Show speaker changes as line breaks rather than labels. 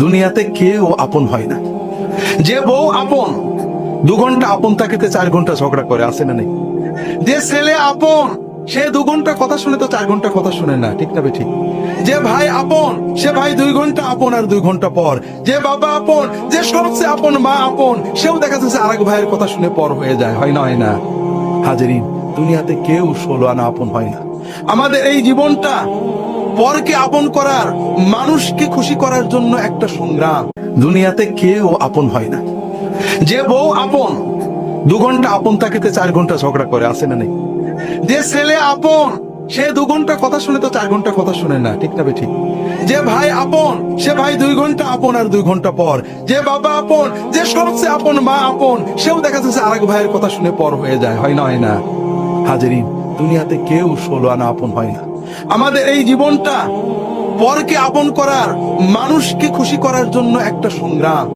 দুনিয়াতে কেউ আপন হয় না। যে বউ আপন 2 ঘন্টা আপন থাকিতে 4 ঘন্টা ঝগড়া করে, আছে না নেই? যে ছেলে আপন সে 2 ঘন্টা কথা শুনে তো 4 ঘন্টা কথা শুনে না, ঠিক না ঠিক? যে ভাই আপন সে ভাই 2 ঘন্টা আপন আর 2 ঘন্টা পর। যে বাবা আপন, যে সবচেয়ে আপন মা আপন, সেও দেখা যাচ্ছে আরেক ভাইয়ের কথা শুনে পর হয়ে যায়, হয় না? হয় না হাজেরিন, দুনিয়াতে কেউ 16 আনা আপন হয় না। আমাদের এই জীবনটা পরকে আপন করার, মানুষকে খুশি করার জন্য একটা সংগ্রাম। দুনিয়াতে কেউ আপন হয় না। যে বউ আপন 2 ঘন্টা আপন থাকিতে 4 ঘন্টা ঝগড়া করে, আছে না নেই? যে ছেলে আপন সে 2 ঘন্টা কথা শুনে তো 4 ঘন্টা কথা শুনে না, ঠিক না ঠিক? যে ভাই আপন সে ভাই 2 ঘন্টা আপন আর 2 ঘন্টা পর। যে বাবা আপন, যে সবচেয়ে আপন মা আপন, সেও দেখা যাচ্ছে আরেক ভাইয়ের কথা শুনে পর হয়ে যায়, হয় না? হয় না হাজেরিন, দুনিয়াতে কেউ 16 আনা আপন হয় না। আমাদের এই জীবনটা পরকে আপন করার, মানুষকে খুশি করার জন্য একটা সংগ্রাম।